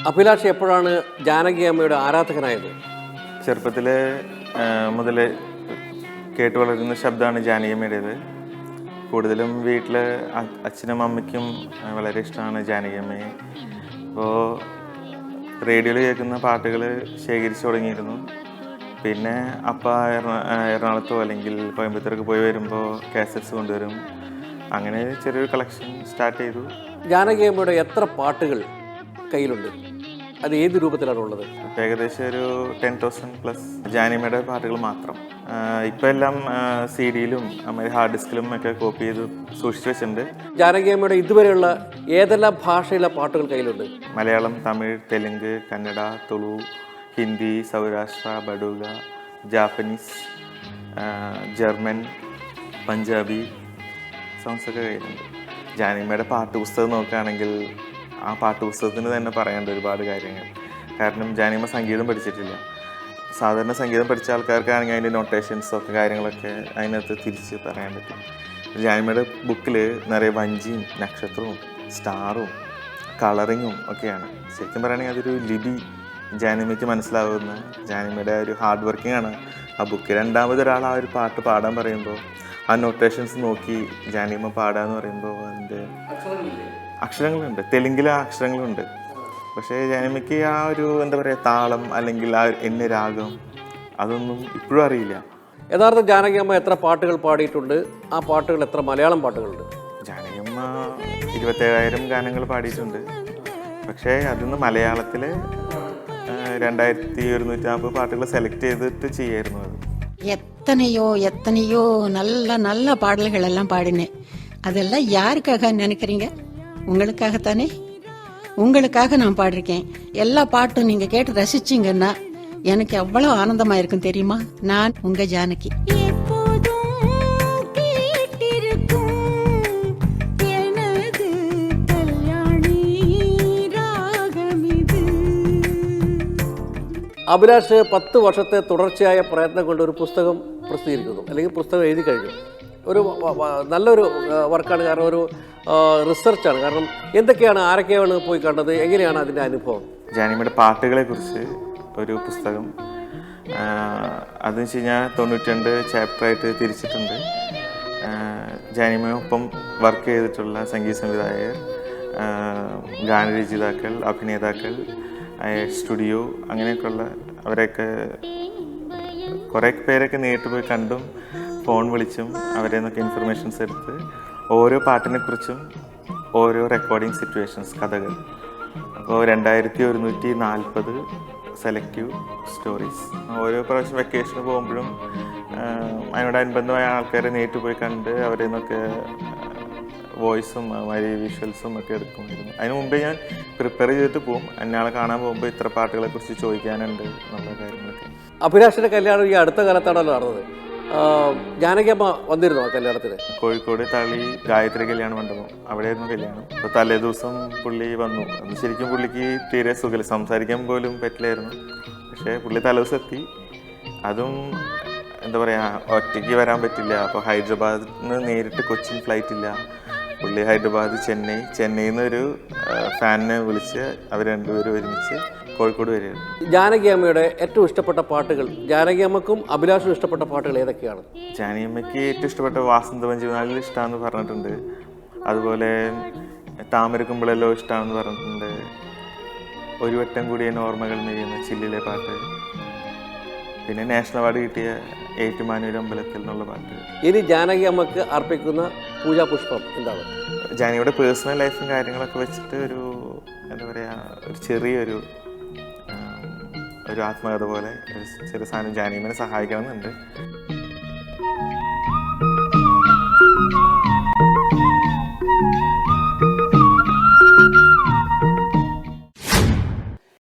അഭിലാഷ് എപ്പോഴാണ് ജാനകി അമ്മയുടെ ആരാധകനായത്? ചെറുപ്പത്തിൽ മുതൽ കേട്ട് വളരുന്ന ശബ്ദമാണ് ജാനകി അമ്മയുടേത്. കൂടുതലും വീട്ടിൽ അച്ഛനും അമ്മയ്ക്കും വളരെ ഇഷ്ടമാണ് ജാനകി അമ്മയെ. അപ്പോൾ റേഡിയോയിൽ കേൾക്കുന്ന പാട്ടുകൾ ശേഖരിച്ചു തുടങ്ങിയിരുന്നു. പിന്നെ അപ്പ എറണാകുളത്തോ അല്ലെങ്കിൽ കോയമ്പത്തൂരൊക്കെ പോയി വരുമ്പോൾ കാസറ്റ്സ് കൊണ്ടുവരും. അങ്ങനെ ചെറിയൊരു കളക്ഷൻ സ്റ്റാർട്ട് ചെയ്തു. ജാനകി അമ്മയുടെ എത്ര പാട്ടുകൾ കയ്യിലുണ്ട്? അത് ഏത് രൂപത്തിലാണ് ഉള്ളത്? ഏകദേശം ഒരു 10,000+ ജാനകിയമ്മയുടെ പാട്ടുകൾ മാത്രം. ഇപ്പം എല്ലാം CD-യിലും അമ്മയുടെ ഹാർഡ് ഡിസ്കിലും ഒക്കെ കോപ്പി ചെയ്ത് സൂക്ഷിച്ചു വെച്ചിട്ടുണ്ട്. ജാനകി അമ്മയുടെ ഇതുവരെയുള്ള ഏതെല്ലാം ഭാഷയിലെ പാട്ടുകൾ കയ്യിലുണ്ട്? മലയാളം, തമിഴ്, തെലുങ്ക്, കന്നഡ, തുളു, ഹിന്ദി, സൗരാഷ്ട്ര, ബഡൂഗ, ജാപ്പനീസ്, ജർമ്മൻ, പഞ്ചാബി സോങ്സൊക്കെ കയ്യിലുണ്ട്. ജാനകിയമ്മയുടെ പാട്ടുപുസ്തകം നോക്കുകയാണെങ്കിൽ ആ പാട്ടുപുസ്തകത്തിന് തന്നെ പറയേണ്ട ഒരുപാട് കാര്യങ്ങൾ. കാരണം ജാനകിയമ്മ സംഗീതം പഠിച്ചിട്ടില്ല. സാധാരണ സംഗീതം പഠിച്ച ആൾക്കാർക്കാണെങ്കിൽ അതിൻ്റെ നൊട്ടേഷൻസൊക്കെ കാര്യങ്ങളൊക്കെ അതിനകത്ത് തിരിച്ച് പറയാൻ പറ്റും. ജാനകിയമ്മയുടെ ബുക്കിൽ നിറയെ വഞ്ചിയും നക്ഷത്രവും സ്റ്റാറും കളറിങ്ങും ഒക്കെയാണ്. ശരിക്കും പറയുകയാണെങ്കിൽ അതൊരു ലിപി ജാനകിയമ്മയ്ക്ക് മനസ്സിലാവുന്ന ജാനകിയമ്മയുടെ ഒരു ഹാർഡ് വർക്കിംഗ് ആണ് ആ ബുക്ക്. രണ്ടാമതൊരാൾ ആ ഒരു പാട്ട് പാടാൻ പറയുമ്പോൾ ആ നൊട്ടേഷൻസ് നോക്കി ജാനകിയമ്മ പാടാന്ന് പറയുമ്പോൾ അതിൻ്റെ അക്ഷരങ്ങളുണ്ട്, തെലുങ്കിലെ അക്ഷരങ്ങളുണ്ട്. പക്ഷേ ജാനകിയമ്മയ്ക്ക് ആ ഒരു എന്താ പറയുക താളം അല്ലെങ്കിൽ ആ എന്ന രാഗം അതൊന്നും ഇപ്പോഴും അറിയില്ല. യഥാർത്ഥ ജാനകി അമ്മ എത്ര പാട്ടുകൾ പാടിയിട്ടുണ്ട്? ആ പാട്ടുകൾ എത്ര മലയാളം പാട്ടുകളുണ്ട്? ജാനകിയമ്മ 27,000 ഗാനങ്ങൾ പാടിയിട്ടുണ്ട്. പക്ഷേ അതിന്ന് മലയാളത്തിൽ 2,140 പാട്ടുകൾ സെലക്ട് ചെയ്തിട്ട് ചെയ്യായിരുന്നു. അത് எத்தனையோ நல்ல நல்ல பாடல்கள் எல்லாம் பாடினேன். அதெல்லாம் யாருக்காக நினைக்கிறீங்க? உங்களுக்காகத்தானே. உங்களுக்காக நான் பாடிருக்கேன். எல்லா பாட்டும் நீங்க கேட்டு ரசிச்சிங்கன்னா எனக்கு அவ்வளவு ஆனந்தமா இருக்கும் தெரியுமா. நான் உங்க ஜானகி. അഭിലാഷ് 10 വർഷത്തെ തുടർച്ചയായ പ്രയത്നം കൊണ്ട് ഒരു പുസ്തകം പ്രസിദ്ധീകരിക്കുന്നു, അല്ലെങ്കിൽ പുസ്തകം എഴുതി കഴിഞ്ഞു. ഒരു നല്ലൊരു വർക്കാണ്. കാരണം ഒരു റിസർച്ചാണ്. കാരണം എന്തൊക്കെയാണ്, ആരൊക്കെയാണ് പോയി കണ്ടത്, എങ്ങനെയാണ് അതിൻ്റെ അനുഭവം? ജാനകിയമ്മയുടെ പാട്ടുകളെ കുറിച്ച് ഒരു പുസ്തകം. അതെന്ന് വെച്ച് കഴിഞ്ഞാൽ 92 ചാപ്റ്ററായിട്ട് തിരിച്ചിട്ടുണ്ട്. ജാനകിയമ്മയൊപ്പം വർക്ക് ചെയ്തിട്ടുള്ള സംഗീത സംവിധായകർ, ഗാനരചയിതാക്കൾ, അഭിനേതാക്കൾ, സ്റ്റുഡിയോ, അങ്ങനെയൊക്കെയുള്ള അവരെയൊക്കെ കുറേ പേരൊക്കെ നേരിട്ട് പോയി കണ്ടും ഫോൺ വിളിച്ചും അവരെ നിന്നൊക്കെ ഇൻഫർമേഷൻസ് എടുത്ത് ഓരോ പാട്ടിനെ കുറിച്ചും ഓരോ റെക്കോർഡിങ് സിറ്റുവേഷൻസ്, കഥകൾ. അപ്പോൾ 2,140 സെലക്റ്റീവ് സ്റ്റോറീസ്. ഓരോ പ്രാവശ്യം വെക്കേഷന് പോകുമ്പോഴും അതിനോടനുബന്ധമായ ആൾക്കാരെ നേരിട്ട് പോയി കണ്ട് അവരെ നിന്നൊക്കെ വോയിസും അതുമാതിരി വിഷ്വൽസും ഒക്കെ എടുക്കുമായിരുന്നു. അതിന് മുമ്പേ ഞാൻ പ്രിപ്പയർ ചെയ്തിട്ട് പോകും. അന്നാളെ കാണാൻ പോകുമ്പോൾ ഇത്ര പാട്ടുകളെ കുറിച്ച് ചോദിക്കാനുണ്ട് എന്നുള്ള കാര്യങ്ങളൊക്കെ. അഭിലാഷിന്റെ കല്യാണം ഈ അടുത്ത കാലത്താണല്ലോ നടന്നത്. ജാനകി അമ്മ വന്നിരുന്നു ആ കല്യാണത്തിന്? കോഴിക്കോട് തളി ഗായത്രി കല്യാണ മണ്ഡപം, അവിടെയായിരുന്നു കല്യാണം. അപ്പോൾ തലേ ദിവസം പുള്ളി വന്നു. അത് ശരിക്കും പുള്ളിക്ക് തീരെ സുഖമില്ല, സംസാരിക്കാൻ പോലും പറ്റില്ലായിരുന്നു. പക്ഷേ പുള്ളി തലേദിവസം എത്തി. അതും എന്താ പറയുക, ഒറ്റയ്ക്ക് വരാൻ പറ്റില്ല. അപ്പോൾ ഹൈദരാബാദിൽ നിന്ന് നേരിട്ട് കൊച്ചിൻ ഫ്ലൈറ്റ് ഇല്ല. പുള്ളി ഹൈദരാബാദ്, ചെന്നൈയിൽ നിന്ന് ഒരു ഫാനിനെ വിളിച്ച് അവർ രണ്ടുപേരും ഒരുമിച്ച് കോഴിക്കോട് വരികയാണ്. ജാനകി അമ്മയുടെ ഏറ്റവും ഇഷ്ടപ്പെട്ട പാട്ടുകൾ, ജാനകി അമ്മക്കും അഭിലാഷിനും ഇഷ്ടപ്പെട്ട പാട്ടുകൾ ഏതൊക്കെയാണ്? ജാനകിയമ്മയ്ക്ക് ഏറ്റവും ഇഷ്ടപ്പെട്ട വാസന്തപഞ്ചമി നല്ല ഇഷ്ടമാണെന്ന് പറഞ്ഞിട്ടുണ്ട്. അതുപോലെ താമരക്കുമ്പളെല്ലോ ഇഷ്ടമാണെന്ന് പറഞ്ഞിട്ടുണ്ട്. ഒരു വട്ടം കൂടി എന്നെ ഓർമ്മകൾ നെയ്യുന്ന ചില്ലിലെ പാട്ട്, പിന്നെ നാഷണൽ അവാർഡ് കിട്ടിയ ഏറ്റുമാനൂർ അമ്പലത്തിൽ എന്നുള്ള പാട്ട്. ഇനി ജാനകി അമ്മക്ക് അർപ്പിക്കുന്ന പൂജാ പുഷ്പം എന്താണ്? ജാനകിയുടെ പേഴ്സണൽ ലൈഫും കാര്യങ്ങളൊക്കെ വെച്ചിട്ട് ഒരു എന്താ പറയുക, ഒരു ചെറിയൊരു ആത്മകഥ പോലെ ഒരു ചെറിയ സാധനം ജാനകിയമ്മനെ സഹായിക്കണമെന്നുണ്ട്.